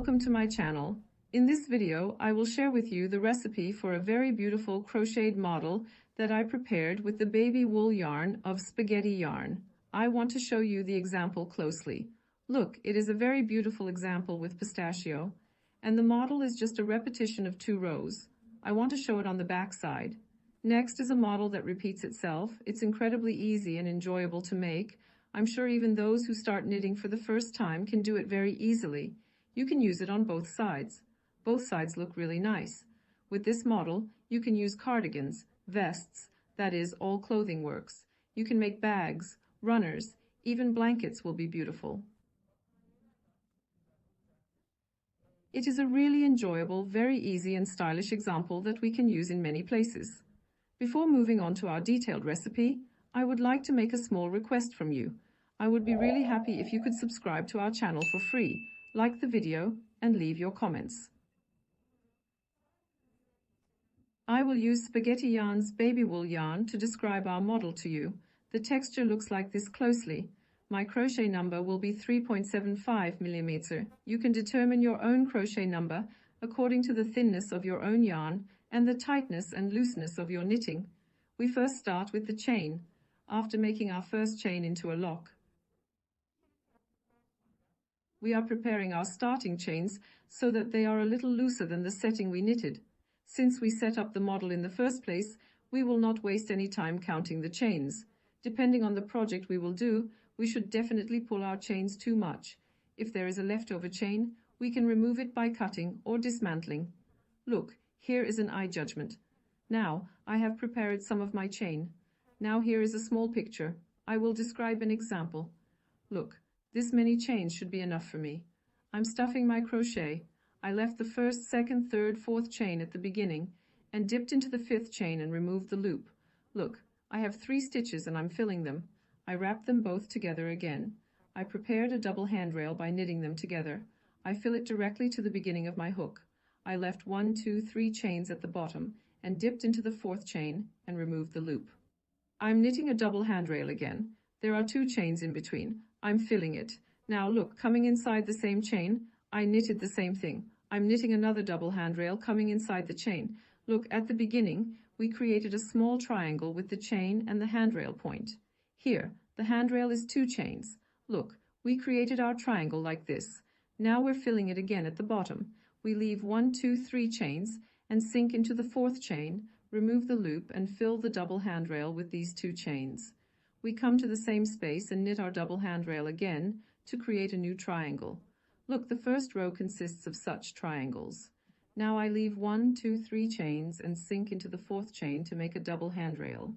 welcome to my channel. In this video, I will share with you the recipe for a very beautiful crocheted model that I prepared with the baby wool yarn of spaghetti yarn. I want to show you the example closely. Look, it is a very beautiful example with pistachio, and the model is just a repetition of 2 rows. I want to show it on the back side. Next is a model that repeats itself. It's incredibly easy and enjoyable to make. I'm sure even those who start knitting for the first time can do it very easily. You can use it on both sides. Both sides look really nice. With this model, you can use cardigans, vests, that is, all clothing works. You can make bags, runners, even blankets will be beautiful. It is a really enjoyable, very easy and stylish example that we can use in many places. Before moving on to our detailed recipe, I would like to make a small request from you. I would be really happy if you could subscribe to our channel for free, like the video, and leave your comments. I will use Spaghetti Yarn's baby wool yarn to describe our model to you. The texture looks like this closely. My crochet number will be 3.75 millimeter. You can determine your own crochet number according to the thinness of your own yarn and the tightness and looseness of your knitting. We first start with the chain, after making our first chain into a lock. We are preparing our starting chains so that they are a little looser than the setting we knitted. Since we set up the model in the first place, we will not waste any time counting the chains. Depending on the project we will do, we should definitely pull our chains too much. If there is a leftover chain, we can remove it by cutting or dismantling. Look, here is an eye judgment. Now, I have prepared some of my chain. Now here is a small picture. I will describe an example. Look, this many chains should be enough for me. I'm stuffing my crochet. I left the first, second, third, fourth chain at the beginning and dipped into the 5th chain and removed the loop. Look, I have 3 stitches and I'm filling them. I wrapped them both together again. I prepared a double handrail by knitting them together. I fill it directly to the beginning of my hook. I left 1, 2, 3 chains at the bottom and dipped into the 4th chain and removed the loop. I'm knitting a double handrail again. There are 2 chains in between. I'm filling it. Now look, coming inside the same chain, I knitted the same thing. I'm knitting another double handrail coming inside the chain. Look, at the beginning, we created a small triangle with the chain and the handrail point. Here, the handrail is 2 chains. Look, we created our triangle like this. Now we're filling it again at the bottom. We leave 1, 2, 3 chains and sink into the 4th chain, remove the loop and fill the double handrail with these 2 chains. We come to the same space and knit our double handrail again to create a new triangle. Look, the first row consists of such triangles. Now I leave 1, 2, 3 chains and sink into the 4th chain to make a double handrail.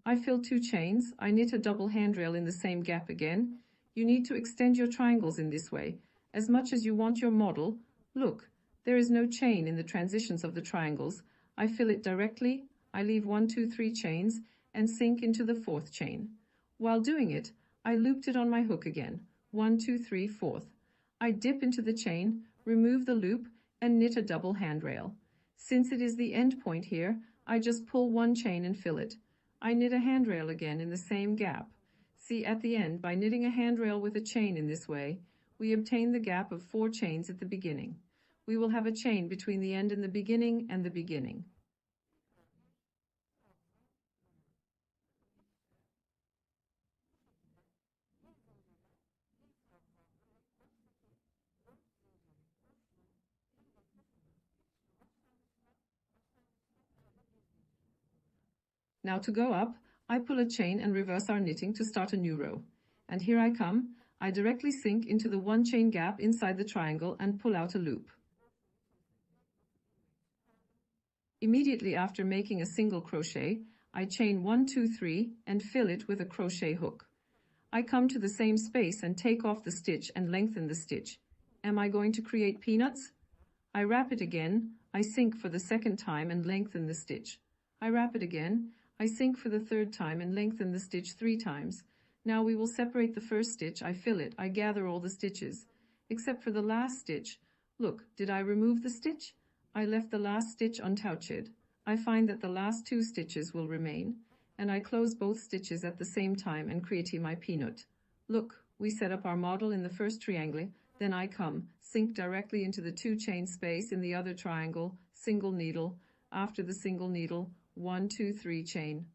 I fill 2 chains. I knit a double handrail in the same gap again. You need to extend your triangles in this way, as much as you want your model. Look, there is no chain in the transitions of the triangles. I fill it directly. I leave 1, 2, 3 chains and sink into the 4th chain. While doing it, I looped it on my hook again. 1, 2, 3, 4th. I dip into the chain, remove the loop, and knit a double handrail. Since it is the end point here, I just pull 1 chain and fill it. I knit a handrail again in the same gap. See, at the end, by knitting a handrail with a chain in this way, we obtain the gap of 4 chains at the beginning. We will have a chain between the end and the beginning and the beginning. Now to go up, I pull a chain and reverse our knitting to start a new row. And here I come. I directly sink into the 1 chain gap inside the triangle and pull out a loop. Immediately after making a single crochet, I chain 1, 2, 3 and fill it with a crochet hook. I come to the same space and take off the stitch and lengthen the stitch. Am I going to create peanuts? I wrap it again. I sink for the 2nd time and lengthen the stitch. I wrap it again. I sink for the 3rd time and lengthen the stitch 3 times. Now we will separate the first stitch. I fill it. I gather all the stitches, except for the last stitch. Look, did I remove the stitch? I left the last stitch untouched. I find that the last 2 stitches will remain, and I close both stitches at the same time and create my peanut. Look, we set up our model in the first triangle, then I come, sink directly into the 2 chain space in the other triangle, single needle, after the single needle, 1, 2, 3 chain.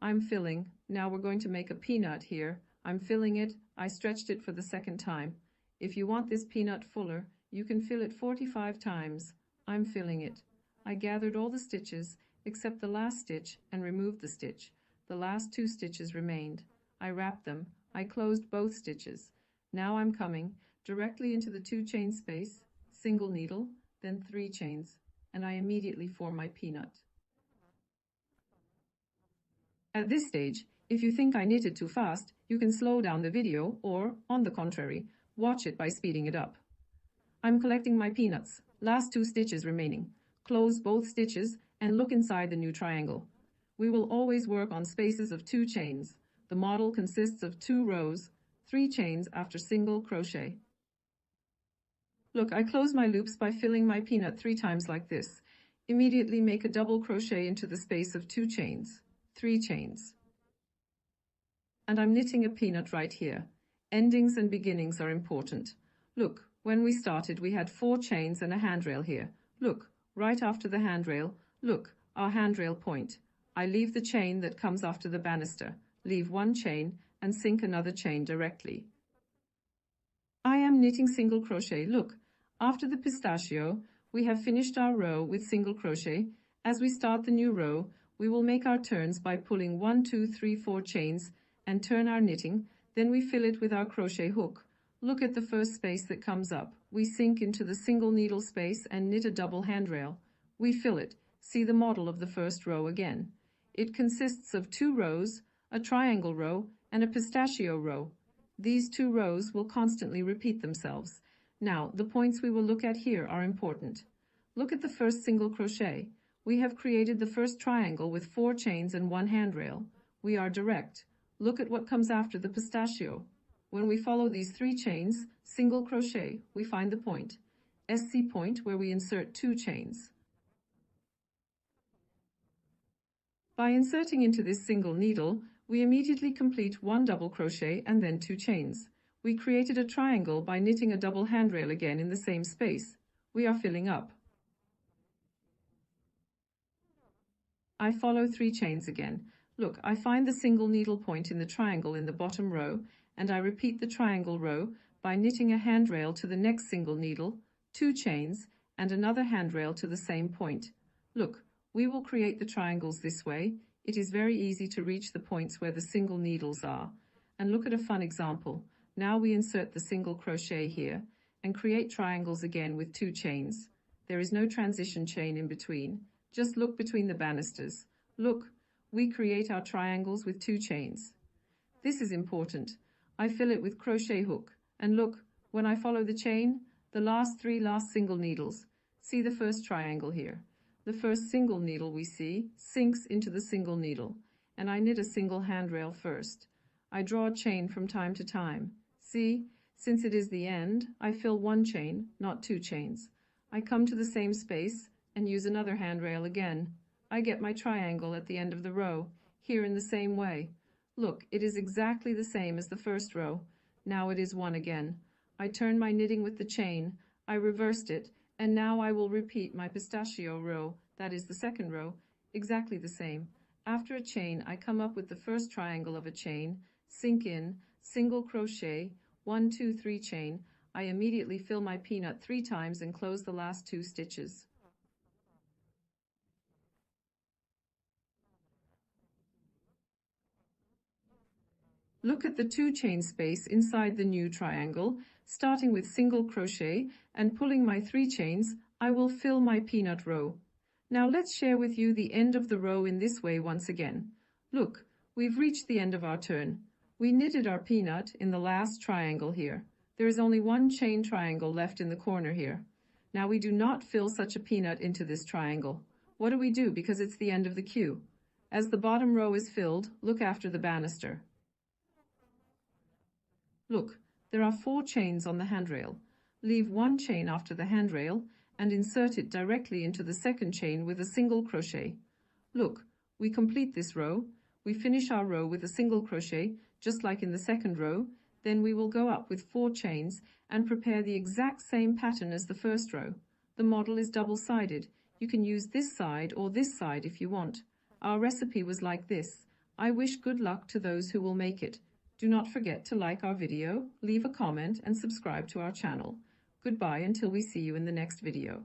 I'm filling. Now we're going to make a peanut here. I'm filling it. I stretched it for the second time. If you want this peanut fuller, you can fill it 45 times. I'm filling it. I gathered all the stitches except the last stitch and removed the stitch. The last 2 stitches remained. I wrapped them. I closed both stitches. Now I'm coming directly into the 2 chain space, single needle, then 3 chains, and I immediately form my peanut. At this stage, if you think I knitted too fast, you can slow down the video or, on the contrary, watch it by speeding it up. I'm collecting my peanuts. Last 2 stitches remaining. Close both stitches and look inside the new triangle. We will always work on spaces of 2 chains. The model consists of 2 rows, 3 chains after single crochet. Look, I close my loops by filling my peanut 3 times like this. Immediately make a double crochet into the space of 2 chains, 3 chains. And I'm knitting a peanut right here. Endings and beginnings are important. Look, when we started we had 4 chains and a handrail here. Look, right after the handrail, look, our handrail point. I leave the chain that comes after the banister, leave 1 chain and sink another chain directly. I am knitting single crochet. Look, after the pistachio, we have finished our row with single crochet. As we start the new row, we will make our turns by pulling 1, 2, 3, 4 chains and turn our knitting, then we fill it with our crochet hook. Look at the first space that comes up. We sink into the single needle space and knit a double handrail. We fill it. See the model of the first row again. It consists of 2 rows, a triangle row, and a pistachio row. These 2 rows will constantly repeat themselves. Now, the points we will look at here are important. Look at the first single crochet. We have created the first triangle with 4 chains and 1 handrail. We are direct. Look at what comes after the pistachio. When we follow these 3 chains, single crochet, we find the point. SC point where we insert 2 chains. By inserting into this single needle, we immediately complete 1 double crochet and then 2 chains. We created a triangle by knitting a double handrail again in the same space. We are filling up. I follow 3 chains again. Look, I find the single needle point in the triangle in the bottom row, and I repeat the triangle row by knitting a handrail to the next single needle, 2 chains, and another handrail to the same point. Look, we will create the triangles this way. It is very easy to reach the points where the single needles are. And look at a fun example. Now we insert the single crochet here and create triangles again with 2 chains. There is no transition chain in between. Just look between the banisters. Look, we create our triangles with 2 chains. This is important. I fill it with crochet hook. And look, when I follow the chain, the last 3 single needles. See the first triangle here. The first single needle we see sinks into the single needle, and I knit a single handrail first. I draw a chain from time to time. See, since it is the end, I fill 1 chain, not 2 chains. I come to the same space and use another handrail again. I get my triangle at the end of the row, here in the same way. Look, it is exactly the same as the first row. Now it is 1 again. I turn my knitting with the chain. I reversed it, and now I will repeat my pistachio row, that is the second row, exactly the same. After a chain, I come up with the first triangle of a chain, sink in, single crochet, 1, 2, 3 chain. I immediately fill my peanut 3 times and close the last 2 stitches. Look at the 2 chain space inside the new triangle. Starting with single crochet and pulling my 3 chains, I will fill my peanut row. Now let's share with you the end of the row in this way once again. Look, we've reached the end of our turn. We knitted our peanut in the last triangle here. There is only 1 chain triangle left in the corner here. Now we do not fill such a peanut into this triangle. What do we do because it's the end of the queue? As the bottom row is filled, look after the banister. Look, there are 4 chains on the handrail. Leave 1 chain after the handrail and insert it directly into the second chain with a single crochet. Look, we complete this row. We finish our row with a single crochet, just like in the second row. Then we will go up with 4 chains and prepare the exact same pattern as the first row. The model is double-sided. You can use this side or this side if you want. Our recipe was like this. I wish good luck to those who will make it. Do not forget to like our video, leave a comment, and subscribe to our channel. Goodbye until we see you in the next video.